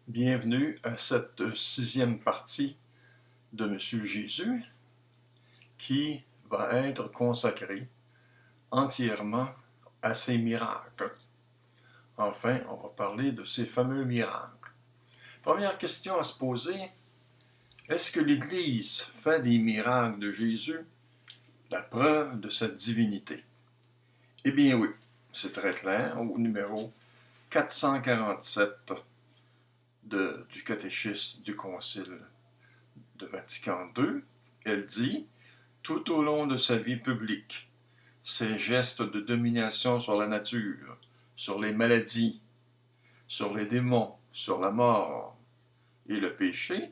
Bienvenue à cette sixième partie de Monsieur Jésus qui va être consacrée entièrement à ses miracles. Enfin, on va parler de ces fameux miracles. Première question à se poser, est-ce que l'Église fait des miracles de Jésus la preuve de sa divinité? Eh bien oui, c'est très clair, au numéro 447 du catéchisme du Concile de Vatican II, elle dit « Tout au long de sa vie publique, ses gestes de domination sur la nature, sur les maladies, sur les démons, sur la mort et le péché,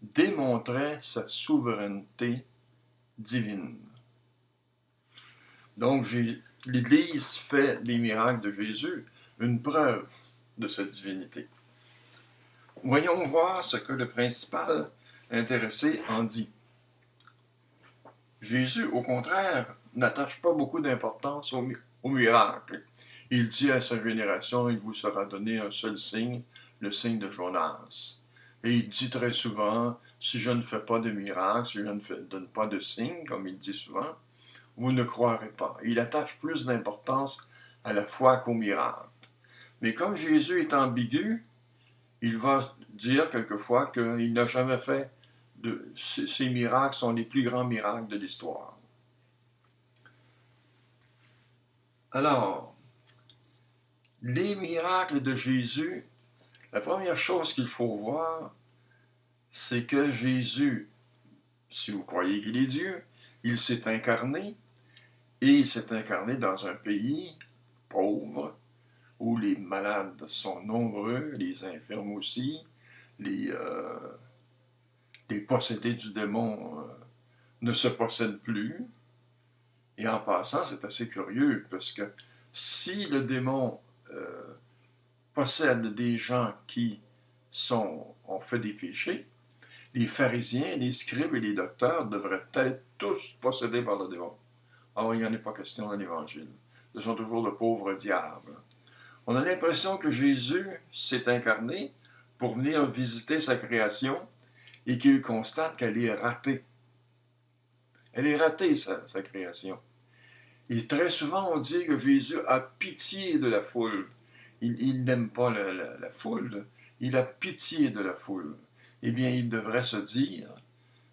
démontraient sa souveraineté divine. » Donc, l'Église fait des miracles de Jésus une preuve de sa divinité. Voyons voir ce que le principal intéressé en dit. Jésus, au contraire, n'attache pas beaucoup d'importance au miracle. Il dit à sa génération, il vous sera donné un seul signe, le signe de Jonas. Et il dit très souvent, si je ne fais pas de miracle, si je ne donne pas de signe, comme il dit souvent, vous ne croirez pas. Il attache plus d'importance à la foi qu'au miracle. Mais comme Jésus est ambigu, il va dire quelquefois qu'il n'a jamais fait ces miracles sont les plus grands miracles de l'histoire. Alors, les miracles de Jésus, la première chose qu'il faut voir, c'est que Jésus, si vous croyez qu'il est Dieu, il s'est incarné, et il s'est incarné dans un pays pauvre, où les malades sont nombreux, les infirmes aussi, les possédés du démon ne se possèdent plus. Et en passant, c'est assez curieux, parce que si le démon possède des gens qui ont fait des péchés, les pharisiens, les scribes et les docteurs devraient être tous possédés par le démon. Or, il n'y en est pas question dans l'Évangile. Ce sont toujours de pauvres diables. On a l'impression que Jésus s'est incarné pour venir visiter sa création et qu'il constate qu'elle est ratée. Elle est ratée, sa création. Et très souvent, on dit que Jésus a pitié de la foule. Il n'aime pas la foule, il a pitié de la foule. Eh bien, il devrait se dire,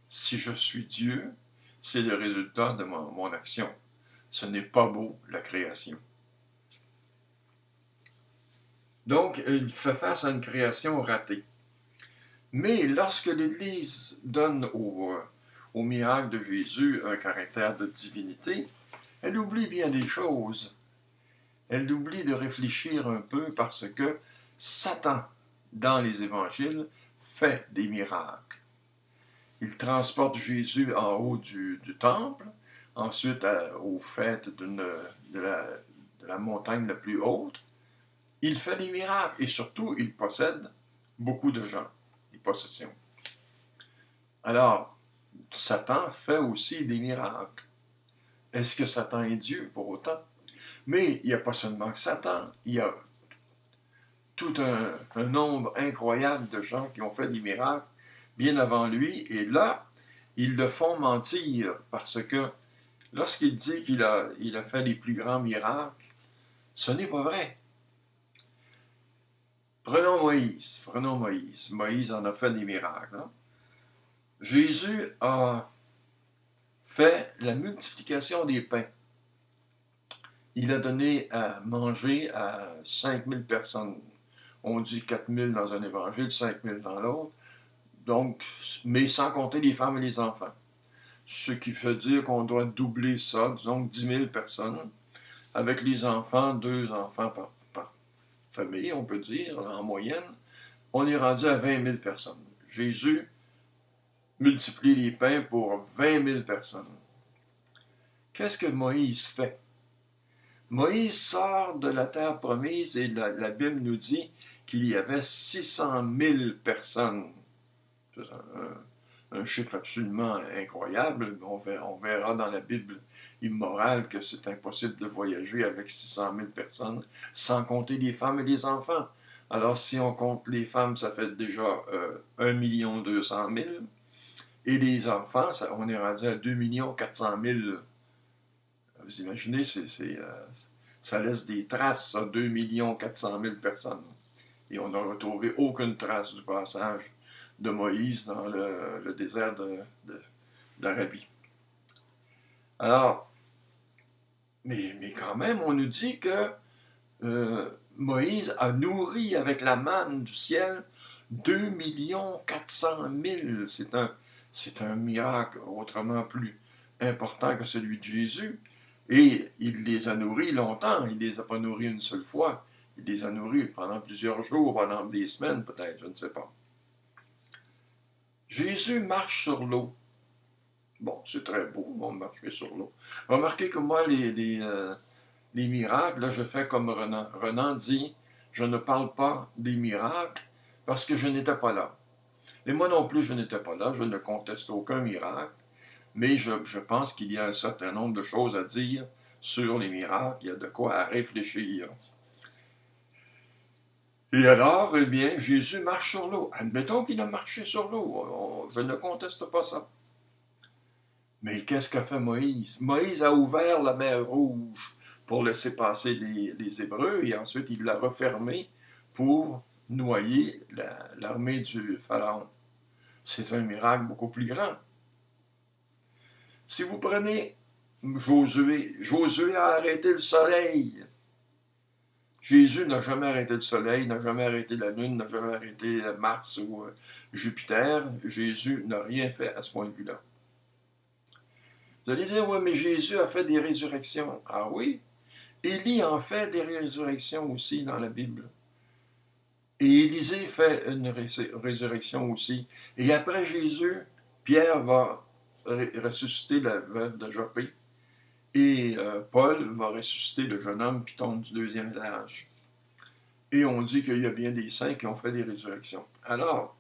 si je suis Dieu, c'est le résultat de mon action. Ce n'est pas beau, la création. Donc, il fait face à une création ratée. Mais lorsque l'Église donne au miracle de Jésus un caractère de divinité, elle oublie bien des choses. Elle oublie de réfléchir un peu parce que Satan, dans les évangiles, fait des miracles. Il transporte Jésus en haut du temple, ensuite aux fêtes de la montagne la plus haute. Il fait des miracles et surtout, il possède beaucoup de gens, des possessions. Alors, Satan fait aussi des miracles. Est-ce que Satan est Dieu pour autant? Mais il n'y a pas seulement que Satan, il y a tout un nombre incroyable de gens qui ont fait des miracles bien avant lui, et là, ils le font mentir, parce que lorsqu'il dit qu'il a fait les plus grands miracles, ce n'est pas vrai. Prenons Moïse. Moïse en a fait des miracles. Hein? Jésus a fait la multiplication des pains. Il a donné à manger à 5000 personnes. On dit 4000 dans un évangile, 5000 dans l'autre. Donc, mais sans compter les femmes et les enfants. Ce qui veut dire qu'on doit doubler ça, disons 10 000 personnes. Avec les enfants, 2 enfants par famille, on peut dire, en moyenne. On est rendu à 20 000 personnes. Jésus multiplie les pains pour 20 000 personnes. Qu'est-ce que Moïse fait? Moïse sort de la terre promise et la Bible nous dit qu'il y avait 600 000 personnes. C'est un chiffre absolument incroyable. On verra dans la Bible immorale que c'est impossible de voyager avec 600 000 personnes, sans compter les femmes et les enfants. Alors, si on compte les femmes, ça fait déjà 1 200 000. Et les enfants, on est rendu à 2 400 000. Vous imaginez, ça laisse des traces, ça, 2 400 000 personnes. Et on n'a retrouvé aucune trace du passage de Moïse dans le désert d'Arabie. Alors, mais quand même, on nous dit que Moïse a nourri avec la manne du ciel 2 400 000. C'est un miracle autrement plus important que celui de Jésus. Et il les a nourris longtemps. Il ne les a pas nourris une seule fois. Il les a nourris pendant plusieurs jours, pendant des semaines peut-être, je ne sais pas. Jésus marche sur l'eau. Bon, c'est très beau, on marcher sur l'eau. Remarquez que moi, les miracles, là, je fais comme Renan. Renan dit, je ne parle pas des miracles parce que je n'étais pas là. Et moi non plus, je n'étais pas là, je ne conteste aucun miracle, mais je pense qu'il y a un certain nombre de choses à dire sur les miracles, il y a de quoi à réfléchir. Et alors, eh bien, Jésus marche sur l'eau. Admettons qu'il a marché sur l'eau, je ne conteste pas ça. Mais qu'est-ce qu'a fait Moïse? Moïse a ouvert la mer Rouge pour laisser passer les Hébreux et ensuite il l'a refermée pour noyer l'armée du Pharaon. C'est un miracle beaucoup plus grand. Si vous prenez Josué, Josué a arrêté le soleil. Jésus n'a jamais arrêté le soleil, n'a jamais arrêté la lune, n'a jamais arrêté Mars ou Jupiter. Jésus n'a rien fait à ce point de vue-là. Vous allez dire, oui, mais Jésus a fait des résurrections. Ah oui? Élie en fait des résurrections aussi dans la Bible. Et Élisée fait une résurrection aussi. Et après Jésus, Pierre va ressusciter la veuve de Joppé. Et Paul va ressusciter le jeune homme qui tombe du 2e étage. Et on dit qu'il y a bien des saints qui ont fait des résurrections. Alors,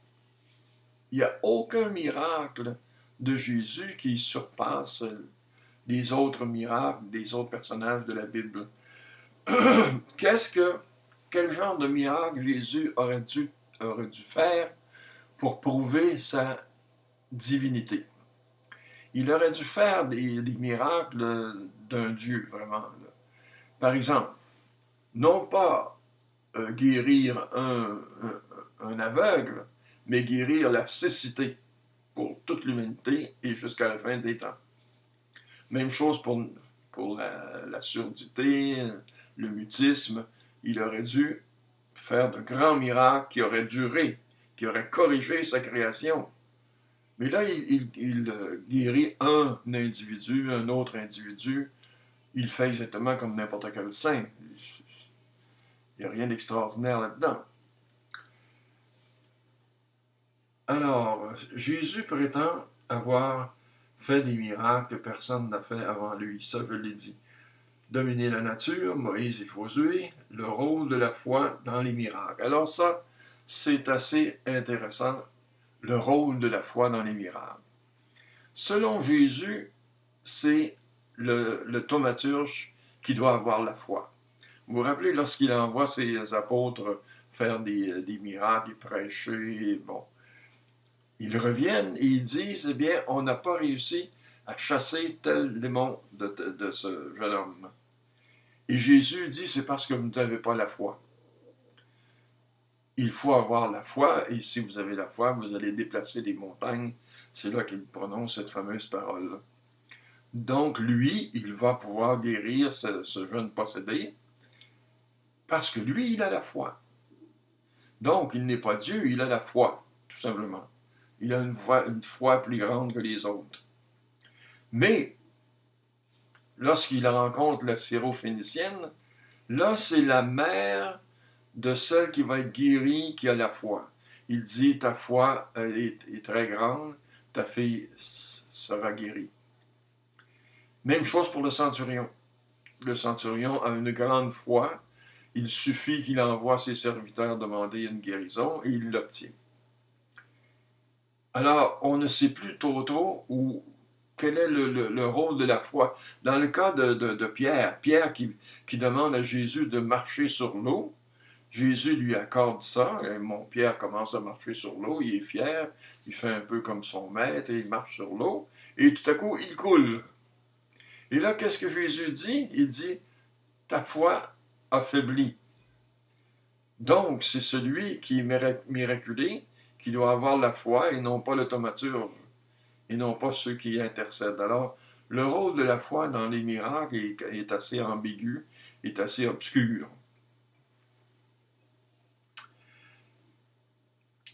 il n'y a aucun miracle de Jésus qui surpasse les autres miracles des autres personnages de la Bible. Quel genre de miracle Jésus aurait dû faire pour prouver sa divinité? Il aurait dû faire des miracles d'un Dieu, vraiment. Par exemple, non pas guérir un aveugle, mais guérir la cécité pour toute l'humanité et jusqu'à la fin des temps. Même chose pour la surdité, le mutisme. Il aurait dû faire de grands miracles qui auraient duré, qui auraient corrigé sa création. Mais là, il guérit un individu, un autre individu. Il fait exactement comme n'importe quel saint. Il n'y a rien d'extraordinaire là-dedans. Alors, Jésus prétend avoir fait des miracles que personne n'a fait avant lui. Ça, je l'ai dit. Dominer la nature, Moïse et Josué, le rôle de la foi dans les miracles. Alors ça, c'est assez intéressant, le rôle de la foi dans les miracles. Selon Jésus, c'est le thaumaturge qui doit avoir la foi. Vous vous rappelez, lorsqu'il envoie ses apôtres faire des miracles et prêcher, bon, ils reviennent et ils disent, eh bien, on n'a pas réussi à chasser tel démon de ce jeune homme. Et Jésus dit, c'est parce que vous n'avez pas la foi. Il faut avoir la foi, et si vous avez la foi, vous allez déplacer des montagnes. C'est là qu'il prononce cette fameuse parole. Donc, lui, il va pouvoir guérir ce jeune possédé, parce que lui, il a la foi. Donc, il n'est pas Dieu, il a la foi, tout simplement. Il a une foi plus grande que les autres. Mais, lorsqu'il rencontre la syrophénicienne, là, c'est la mère de celle qui va être guérie, qui a la foi. Il dit, ta foi est très grande, ta fille sera guérie. Même chose pour le centurion. Le centurion a une grande foi. Il suffit qu'il envoie ses serviteurs demander une guérison et il l'obtient. Alors, on ne sait plus trop quel est le rôle de la foi. Dans le cas de Pierre, Pierre qui demande à Jésus de marcher sur l'eau, Jésus lui accorde ça, et mon Pierre commence à marcher sur l'eau, il est fier, il fait un peu comme son maître, et il marche sur l'eau, et tout à coup, il coule. Et là, qu'est-ce que Jésus dit? Il dit, ta foi affaiblit. Donc, c'est celui qui est miraculé qui doit avoir la foi et non pas le thaumaturge, et non pas ceux qui intercèdent. Alors, le rôle de la foi dans les miracles est assez ambigu, est assez obscur.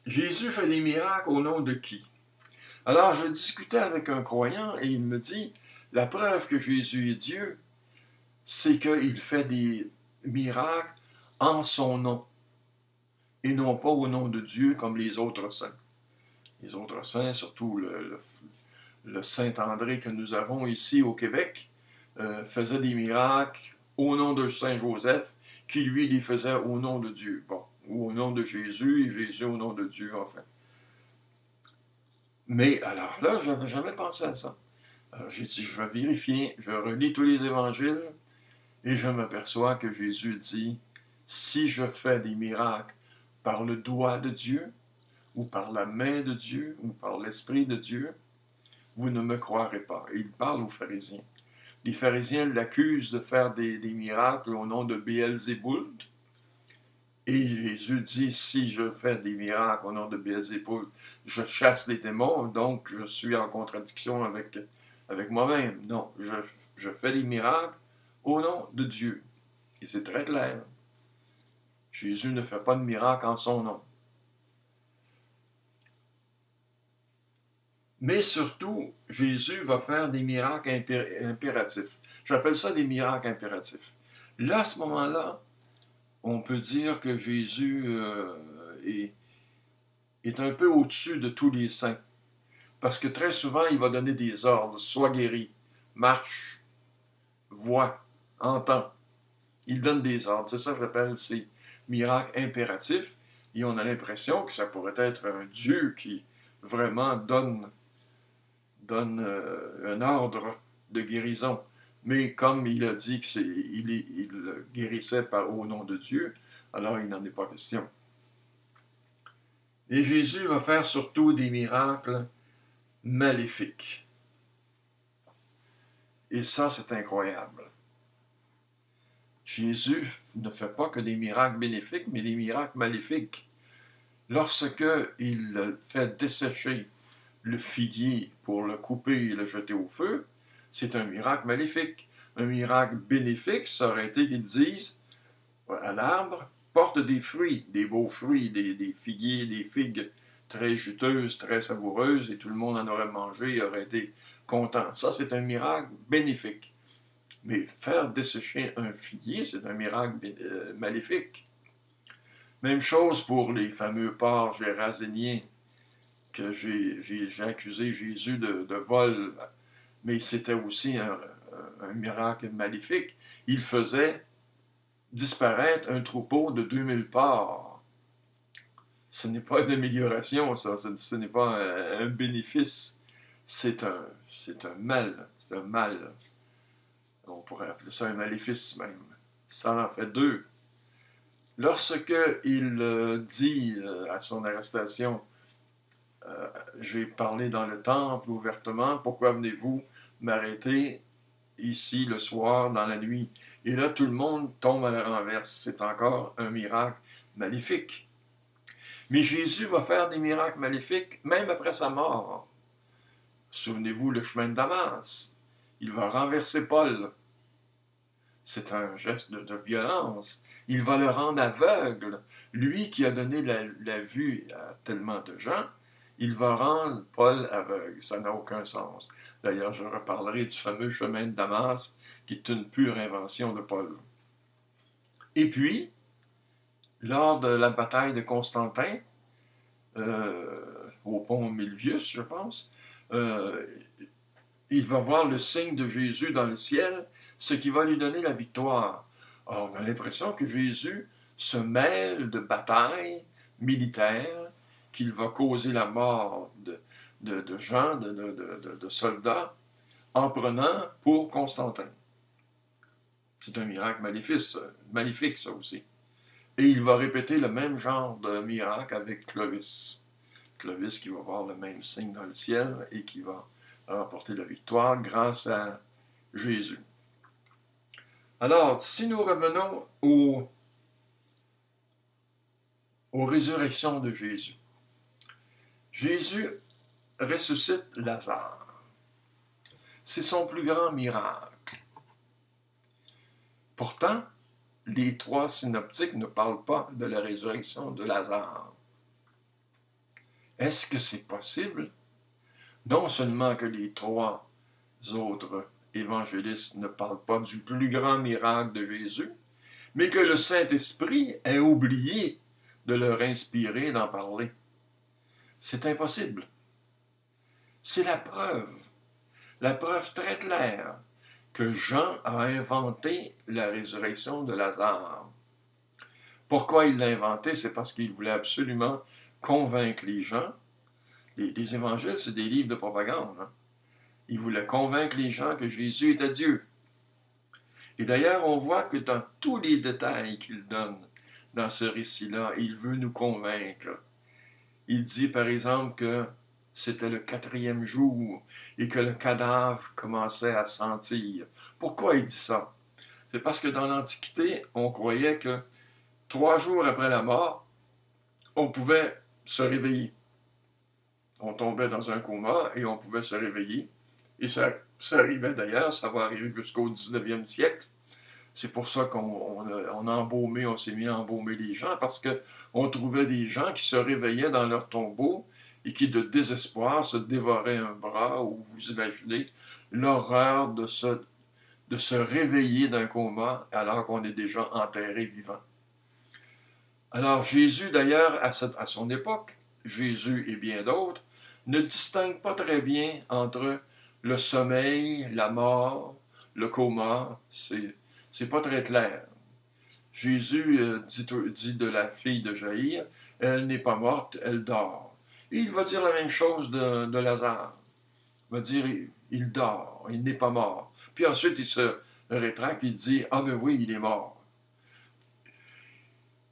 Jésus fait des miracles au nom de qui? Alors, je discutais avec un croyant et il me dit, la preuve que Jésus est Dieu, c'est qu'il fait des miracles en son nom, et non pas au nom de Dieu comme les autres saints. Les autres saints, surtout le Saint André que nous avons ici au Québec, faisait des miracles au nom de Saint Joseph, qui lui les faisait au nom de Dieu. Bon, ou au nom de Jésus, et Jésus au nom de Dieu, enfin. Mais alors là, je n'avais jamais pensé à ça. Alors j'ai dit, je vais vérifier, je relis tous les évangiles, et je m'aperçois que Jésus dit, si je fais des miracles par le doigt de Dieu, ou par la main de Dieu, ou par l'Esprit de Dieu, vous ne me croirez pas. Et il parle aux pharisiens. Les pharisiens l'accusent de faire des miracles au nom de Béelzéboul. Et Jésus dit, si je fais des miracles au nom de Béelzéboul, je chasse les démons, donc je suis en contradiction avec moi-même. Non, je fais des miracles au nom de Dieu. Et c'est très clair. Jésus ne fait pas de miracles en son nom. Mais surtout, Jésus va faire des miracles impératifs. J'appelle ça des miracles impératifs. Là, à ce moment-là, on peut dire que Jésus est un peu au-dessus de tous les saints. Parce que très souvent, il va donner des ordres. Sois guéri, marche, vois, entends. Il donne des ordres. C'est ça que j'appelle ces miracles impératifs. Et on a l'impression que ça pourrait être un Dieu qui vraiment donne un ordre de guérison. Mais comme il a dit qu'il guérissait au nom de Dieu, alors il n'en est pas question. Et Jésus va faire surtout des miracles maléfiques. Et ça, c'est incroyable. Jésus ne fait pas que des miracles bénéfiques, mais des miracles maléfiques. Lorsque il fait dessécher le figuier pour le couper et le jeter au feu, c'est un miracle maléfique. Un miracle bénéfique, ça aurait été qu'ils disent à l'arbre, porte des fruits, des beaux fruits, des figuiers, des figues très juteuses, très savoureuses, et tout le monde en aurait mangé et aurait été content. Ça, c'est un miracle bénéfique. Mais faire dessécher un figuier, c'est un miracle maléfique. Même chose pour les fameux porcs géraséniens que j'ai accusé Jésus de vol, mais c'était aussi un miracle maléfique. Il faisait disparaître un troupeau de 2000 porcs. Ce n'est pas une amélioration, ça. Ce n'est pas un bénéfice. C'est un mal. C'est un mal. On pourrait appeler ça un maléfice même. Ça en fait deux. Lorsque il dit à son arrestation, j'ai parlé dans le temple ouvertement, pourquoi venez-vous m'arrêter ici le soir, dans la nuit? Et là, tout le monde tombe à la renverse. C'est encore un miracle maléfique. Mais Jésus va faire des miracles maléfiques même après sa mort. Souvenez-vous le chemin de Damas. Il va renverser Paul. C'est un geste de violence. Il va le rendre aveugle. Lui qui a donné la vue à tellement de gens, il va rendre Paul aveugle. Ça n'a aucun sens. D'ailleurs, je reparlerai du fameux chemin de Damas, qui est une pure invention de Paul. Et puis, lors de la bataille de Constantin, au pont Milvius, je pense, il va voir le signe de Jésus dans le ciel, ce qui va lui donner la victoire. Or, on a l'impression que Jésus se mêle de batailles militaires, qu'il va causer la mort de gens, de soldats, en prenant pour Constantin. C'est un miracle maléfique, ça aussi. Et il va répéter le même genre de miracle avec Clovis. Clovis qui va voir le même signe dans le ciel et qui va remporter la victoire grâce à Jésus. Alors, si nous revenons aux résurrections de Jésus, Jésus ressuscite Lazare. C'est son plus grand miracle. Pourtant, les trois synoptiques ne parlent pas de la résurrection de Lazare. Est-ce que c'est possible? Non seulement que les trois autres évangélistes ne parlent pas du plus grand miracle de Jésus, mais que le Saint-Esprit ait oublié de leur inspirer d'en parler. C'est impossible. C'est la preuve très claire que Jean a inventé la résurrection de Lazare. Pourquoi il l'a inventé? C'est parce qu'il voulait absolument convaincre les gens. Les évangiles, c'est des livres de propagande. Hein? Il voulait convaincre les gens que Jésus était Dieu. Et d'ailleurs, on voit que dans tous les détails qu'il donne dans ce récit-là, il veut nous convaincre. Il dit, par exemple, que c'était le 4e jour et que le cadavre commençait à sentir. Pourquoi il dit ça? C'est parce que dans l'Antiquité, on croyait que 3 jours après la mort, on pouvait se réveiller. On tombait dans un coma et on pouvait se réveiller. Et ça arrivait d'ailleurs, ça va arriver jusqu'au 19e siècle. C'est pour ça qu'on s'est mis à embaumer les gens, parce qu'on trouvait des gens qui se réveillaient dans leur tombeau et qui, de désespoir, se dévoraient un bras, ou vous imaginez l'horreur de se réveiller d'un coma alors qu'on est déjà enterré vivant. Alors Jésus, d'ailleurs, à son époque, Jésus et bien d'autres, ne distinguent pas très bien entre le sommeil, la mort, le coma. C'est pas très clair. Jésus dit de la fille de Jaïr, elle n'est pas morte, elle dort. Et il va dire la même chose de Lazare. Il va dire, il dort, il n'est pas mort. Puis ensuite, il se rétracte, il dit, ah ben oui, il est mort.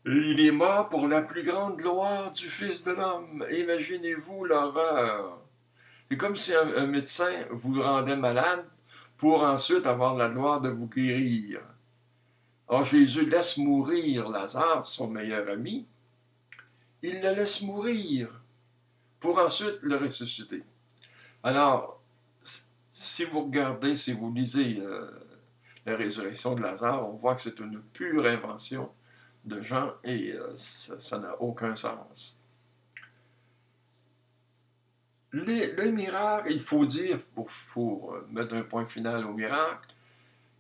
Il est mort pour la plus grande gloire du Fils de l'homme. Imaginez-vous l'horreur. C'est comme si un médecin vous rendait malade pour ensuite avoir la gloire de vous guérir. Or, Jésus laisse mourir Lazare, son meilleur ami. Il le laisse mourir pour ensuite le ressusciter. Alors, si vous regardez, si vous lisez la résurrection de Lazare, on voit que c'est une pure invention de Jean et ça n'a aucun sens. Le miracle, il faut dire, pour mettre un point final au miracle,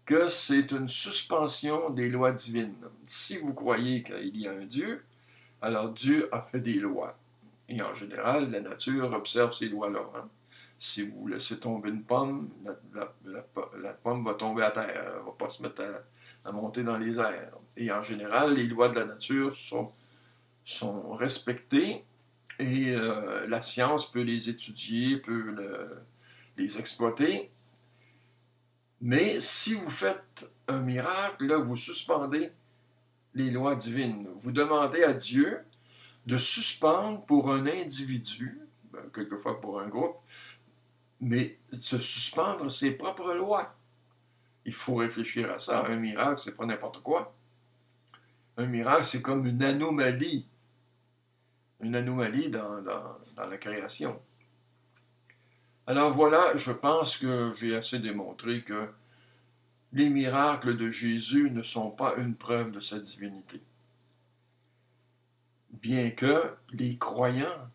que c'est une suspension des lois divines. Si vous croyez qu'il y a un Dieu, alors Dieu a fait des lois. Et en général, la nature observe ces lois-là. Hein? Si vous laissez tomber une pomme, la pomme va tomber à terre, elle ne va pas se mettre à monter dans les airs. Et en général, les lois de la nature sont respectées et la science peut les étudier, peut les exploiter. Mais si vous faites un miracle, là, vous suspendez les lois divines. Vous demandez à Dieu de suspendre pour un individu, quelquefois pour un groupe, mais de suspendre ses propres lois. Il faut réfléchir à ça. Un miracle, c'est pas n'importe quoi. Un miracle, c'est comme une anomalie dans la création. Alors voilà, je pense que j'ai assez démontré que les miracles de Jésus ne sont pas une preuve de sa divinité. Bien que les croyants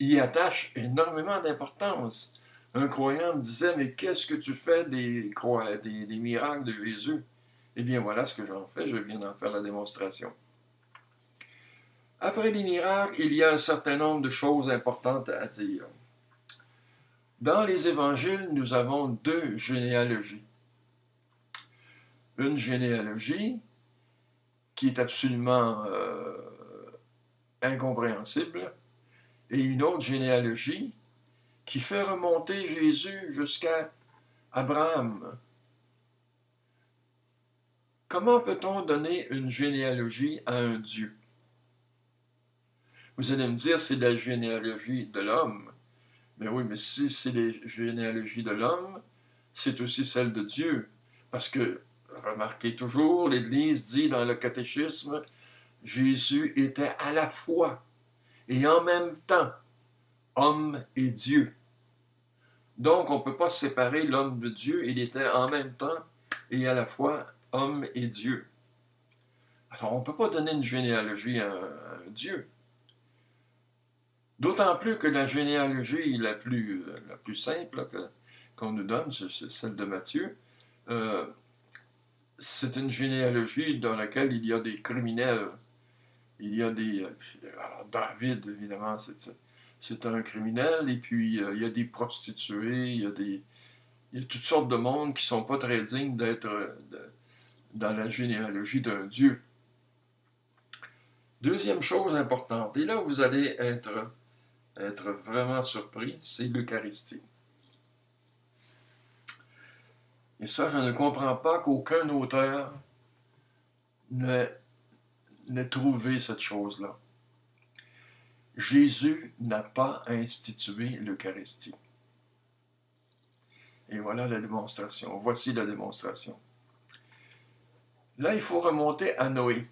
y attachent énormément d'importance. Un croyant me disait, mais qu'est-ce que tu fais des miracles de Jésus? Eh bien voilà ce que j'en fais, je viens d'en faire la démonstration. Après les miracles, il y a un certain nombre de choses importantes à dire. Dans les évangiles, nous avons 2 généalogies. Une généalogie qui est absolument incompréhensible et une autre généalogie qui fait remonter Jésus jusqu'à Abraham. Comment peut-on donner une généalogie à un Dieu? Vous allez me dire, c'est la généalogie de l'homme. Mais oui, mais si c'est la généalogie de l'homme, c'est aussi celle de Dieu. Parce que, remarquez toujours, l'Église dit dans le catéchisme, Jésus était à la fois et en même temps homme et Dieu. Donc, on ne peut pas séparer l'homme de Dieu, il était en même temps et à la fois homme et Dieu. Alors, on ne peut pas donner une généalogie à un Dieu. D'autant plus que la généalogie la plus simple qu'on nous donne, c'est celle de Matthieu. C'est une généalogie dans laquelle il y a des criminels. Il y a des... Alors, David, évidemment, c'est un criminel. Et puis, il y a des prostituées, il y a toutes sortes de monde qui ne sont pas très dignes d'être dans la généalogie d'un Dieu. Deuxième chose importante, et là vous allez être vraiment surpris, c'est l'Eucharistie. Et ça, je ne comprends pas qu'aucun auteur n'ait trouvé cette chose-là. Jésus n'a pas institué l'Eucharistie. Et voilà la démonstration. Voici la démonstration. Là, il faut remonter à Noé.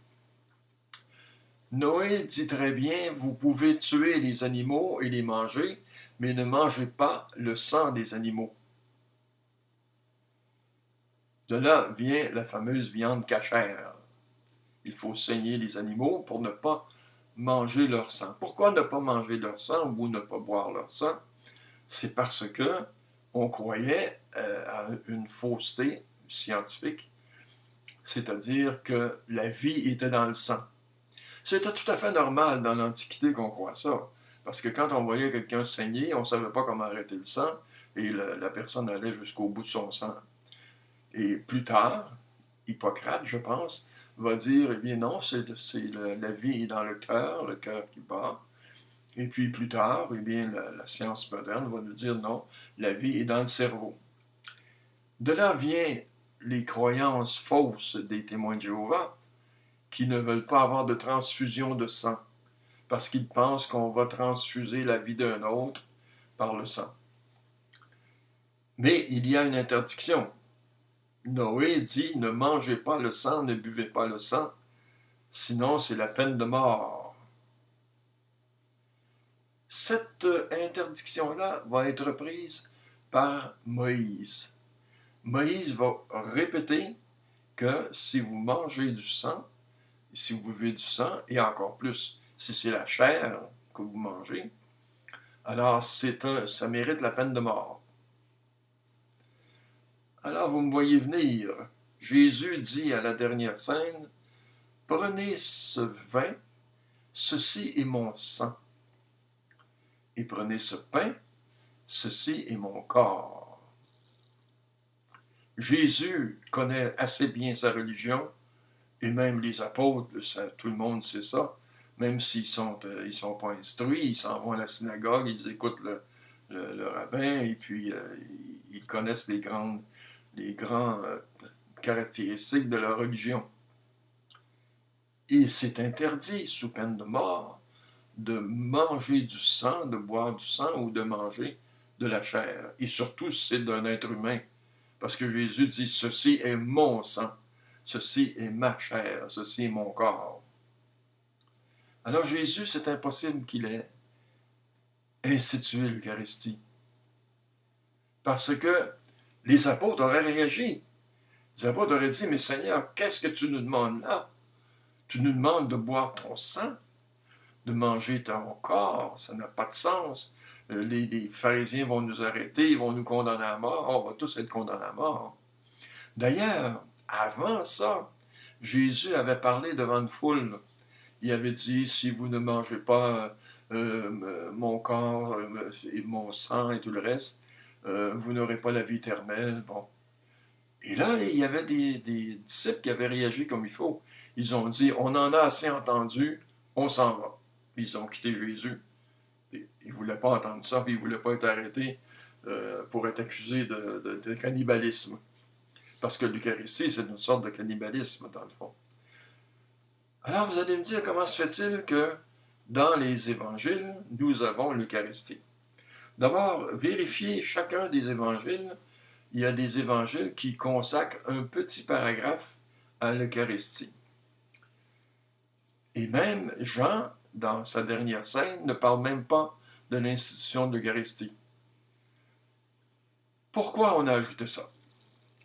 Noé dit très bien, vous pouvez tuer les animaux et les manger, mais ne mangez pas le sang des animaux. De là vient la fameuse viande cachère. Il faut saigner les animaux pour ne pas manger leur sang. Pourquoi ne pas manger leur sang ou ne pas boire leur sang? C'est parce que on croyait à une fausseté scientifique, c'est-à-dire que la vie était dans le sang. C'était tout à fait normal dans l'Antiquité qu'on croit ça, parce que quand on voyait quelqu'un saigner, on ne savait pas comment arrêter le sang, et la personne allait jusqu'au bout de son sang. Et plus tard, Hippocrate, je pense, va dire, eh bien non, la vie est dans le cœur qui bat. Et puis plus tard, eh bien, la science moderne va nous dire, non, la vie est dans le cerveau. De là vient les croyances fausses des témoins de Jéhovah, qui ne veulent pas avoir de transfusion de sang, parce qu'ils pensent qu'on va transfuser la vie d'un autre par le sang. Mais il y a une interdiction. Noé dit, ne mangez pas le sang, ne buvez pas le sang, sinon c'est la peine de mort. Cette interdiction-là va être prise par Moïse. Moïse va répéter que si vous mangez du sang, si vous buvez du sang, et encore plus si c'est la chair que vous mangez, alors ça mérite la peine de mort. Alors vous me voyez venir. Jésus dit à la dernière scène, « Prenez ce vin, ceci est mon sang, et prenez ce pain, ceci est mon corps. » Jésus connaît assez bien sa religion, et même les apôtres, tout le monde sait ça, même s'ils sont pas instruits, ils s'en vont à la synagogue, ils écoutent le rabbin, et puis ils connaissent les grandes caractéristiques de leur religion. Et c'est interdit, sous peine de mort, de manger du sang, de boire du sang ou de manger de la chair. Et surtout, c'est d'un être humain. Parce que Jésus dit, ceci est mon sang, ceci est ma chair, ceci est mon corps. Alors Jésus, c'est impossible qu'il ait institué l'Eucharistie. Parce que les apôtres auraient réagi. Les apôtres auraient dit, mais Seigneur, qu'est-ce que tu nous demandes là? Tu nous demandes de boire ton sang, de manger ton corps, ça n'a pas de sens. Les pharisiens vont nous arrêter, ils vont nous condamner à mort, on va tous être condamnés à mort. D'ailleurs, avant ça, Jésus avait parlé devant une foule. Il avait dit, si vous ne mangez pas mon corps et mon sang et tout le reste, vous n'aurez pas la vie éternelle. Bon. Et là, il y avait des disciples qui avaient réagi comme il faut. Ils ont dit, on en a assez entendu, on s'en va. Ils ont quitté Jésus. Ils ne voulaient pas entendre ça, puis ils ne voulaient pas être arrêtés pour être accusés de cannibalisme. Parce que l'Eucharistie, c'est une sorte de cannibalisme, dans le fond. Alors, vous allez me dire, comment se fait-il que dans les évangiles, nous avons l'Eucharistie? D'abord, vérifiez chacun des évangiles. Il y a des évangiles qui consacrent un petit paragraphe à l'Eucharistie. Et même Jean, dans sa dernière scène, ne parle même pas de l'institution de l'Eucharistie. Pourquoi on a ajouté ça?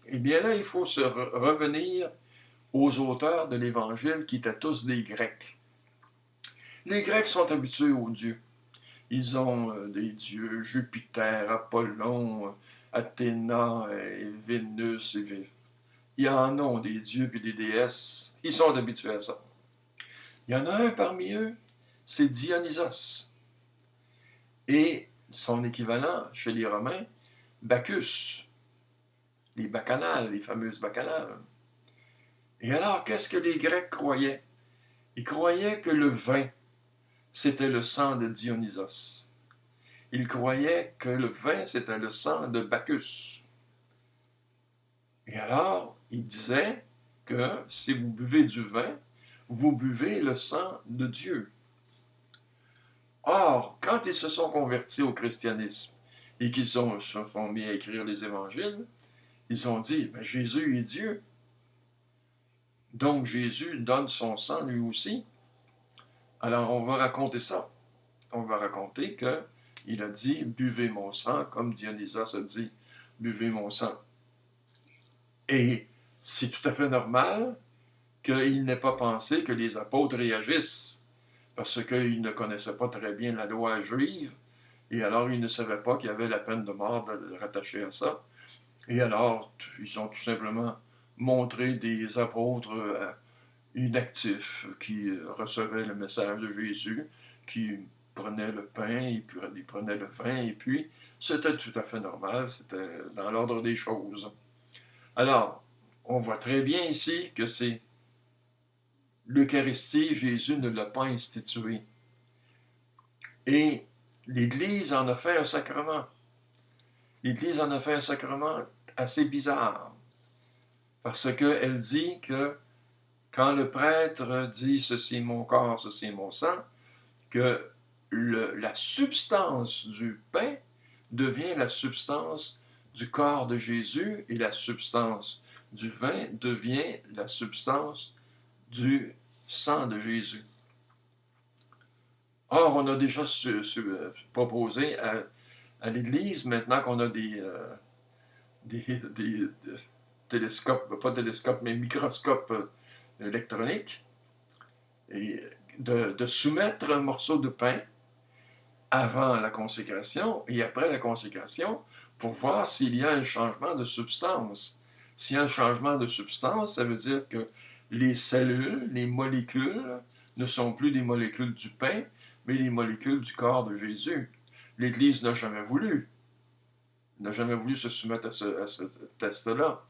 Eh bien là, il faut se revenir aux auteurs de l'Évangile qui étaient tous des Grecs. Les Grecs sont habitués aux dieux. Ils ont des dieux, Jupiter, Apollon, Athéna, et Vénus. Ils en ont des dieux et des déesses. Ils sont habitués à ça. Il y en a un parmi eux, c'est Dionysos. Et son équivalent chez les Romains, Bacchus. Les bacchanales, les fameuses bacchanales. Et alors, qu'est-ce que les Grecs croyaient? Ils croyaient que le vin, c'était le sang de Dionysos. Ils croyaient que le vin, c'était le sang de Bacchus. Et alors, ils disaient que si vous buvez du vin, vous buvez le sang de Dieu. Or, quand ils se sont convertis au christianisme et qu'ils se sont mis à écrire les évangiles, ils ont dit, mais Jésus est Dieu. Donc Jésus donne son sang lui aussi. Alors on va raconter ça. On va raconter qu'il a dit, buvez mon sang, comme Dionysos a dit, buvez mon sang. Et c'est tout à fait normal qu'il n'ait pas pensé que les apôtres réagissent, parce qu'ils ne connaissaient pas très bien la loi juive, et alors ils ne savaient pas qu'il y avait la peine de mort rattachée à ça. Et alors, ils ont tout simplement montré des apôtres inactifs qui recevaient le message de Jésus, qui prenaient le pain, ils prenaient le vin, et puis c'était tout à fait normal, c'était dans l'ordre des choses. Alors, on voit très bien ici que c'est l'Eucharistie, Jésus ne l'a pas instituée. Et l'Église en a fait un sacrement. L'Église en a fait un sacrement assez bizarre, parce qu'elle dit que quand le prêtre dit « ceci est mon corps, ceci est mon sang », que la substance du pain devient la substance du corps de Jésus et la substance du vin devient la substance du sang de Jésus. Or, on a déjà proposé à l'Église, maintenant qu'on a des télescopes, pas télescopes, mais microscopes électroniques, et de soumettre un morceau de pain avant la consécration et après la consécration pour voir s'il y a un changement de substance. S'il y a un changement de substance, ça veut dire que les cellules, les molécules, ne sont plus des molécules du pain, mais les molécules du corps de Jésus. L'Église n'a jamais voulu se soumettre à ce test-là,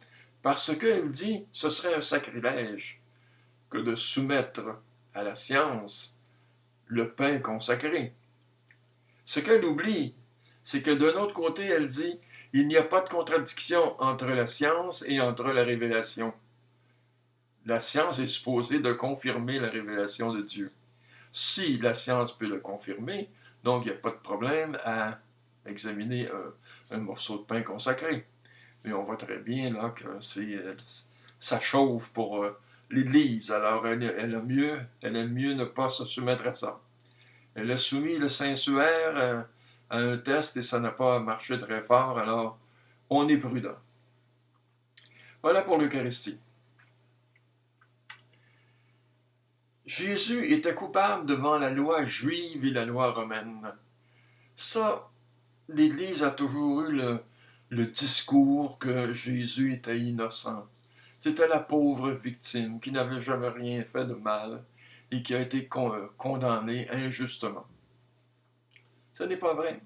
parce qu'elle dit que ce serait un sacrilège que de soumettre à la science le pain consacré. Ce qu'elle oublie, c'est que d'un autre côté, elle dit il n'y a pas de contradiction entre la science et entre la révélation. La science est supposée de confirmer la révélation de Dieu. Si la science peut le confirmer, donc il n'y a pas de problème à examiner un morceau de pain consacré. Mais on voit très bien là que ça chauffe pour l'Église. Alors elle aime mieux ne pas se soumettre à ça. Elle a soumis le Saint-Suaire à un test et ça n'a pas marché très fort, alors on est prudent. Voilà pour l'Eucharistie. Jésus était coupable devant la loi juive et la loi romaine. Ça, l'Église a toujours eu le discours que Jésus était innocent. C'était la pauvre victime qui n'avait jamais rien fait de mal et qui a été condamnée injustement. Ce n'est pas vrai.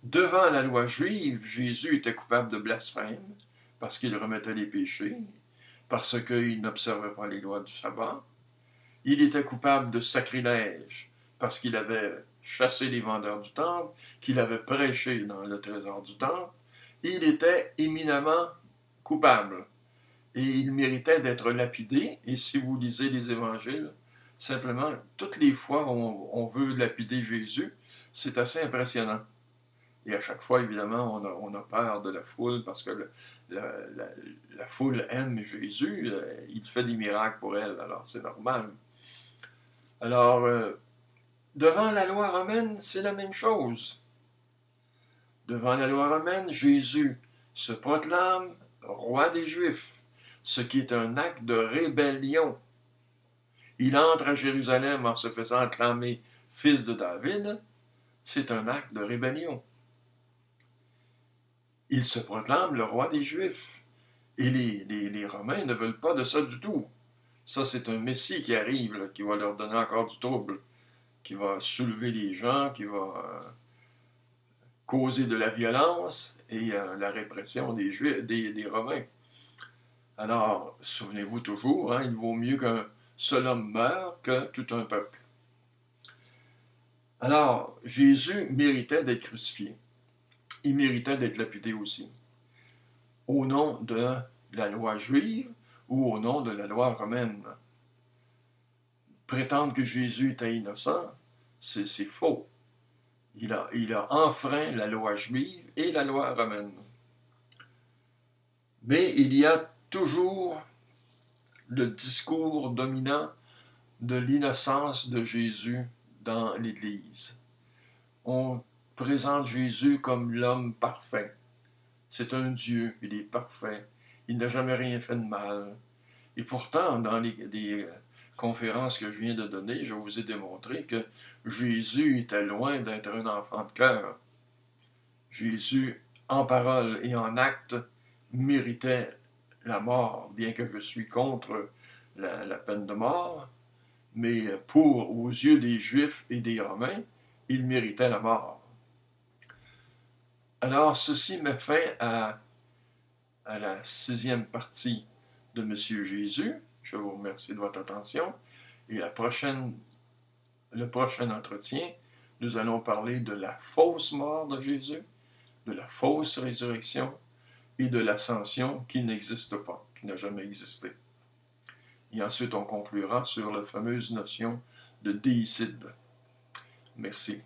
Devant la loi juive, Jésus était coupable de blasphème parce qu'il remettait les péchés, parce qu'il n'observait pas les lois du sabbat. Il était coupable de sacrilège parce qu'il avait chassé les vendeurs du temple, qu'il avait prêché dans le trésor du temple. Il était éminemment coupable. et il méritait d'être lapidé. Et si vous lisez les évangiles, simplement, toutes les fois où on veut lapider Jésus, c'est assez impressionnant. Et à chaque fois, évidemment, on a peur de la foule parce que la foule aime Jésus. Il fait des miracles pour elle, alors c'est normal. Alors, devant la loi romaine, c'est la même chose. Devant la loi romaine, Jésus se proclame roi des Juifs, ce qui est un acte de rébellion. Il entre à Jérusalem en se faisant acclamer fils de David, c'est un acte de rébellion. Il se proclame le roi des Juifs. Et les Romains ne veulent pas de ça du tout. Ça, c'est un Messie qui arrive, là, qui va leur donner encore du trouble, qui va soulever les gens, qui va causer de la violence et la répression des Juifs, des Romains. Alors, souvenez-vous toujours, hein, il vaut mieux qu'un seul homme meure que tout un peuple. Alors, Jésus méritait d'être crucifié. Il méritait d'être lapidé aussi. Au nom de la loi juive ou au nom de la loi romaine. Prétendre que Jésus était innocent, c'est faux. Il a enfreint la loi juive et la loi romaine. Mais il y a toujours le discours dominant de l'innocence de Jésus dans l'Église. On présente Jésus comme l'homme parfait. C'est un Dieu, il est parfait. Il n'a jamais rien fait de mal. Et pourtant, dans les conférences que je viens de donner, je vous ai démontré que Jésus était loin d'être un enfant de cœur. Jésus, en parole et en acte, méritait la mort, bien que je suis contre la peine de mort, mais aux yeux des Juifs et des Romains, il méritait la mort. Alors, ceci met fin à la 6e partie de Monsieur Jésus. Je vous remercie de votre attention. Et le prochain entretien, nous allons parler de la fausse mort de Jésus, de la fausse résurrection et de l'ascension qui n'existe pas, qui n'a jamais existé. Et ensuite, on conclura sur la fameuse notion de déicide. Merci.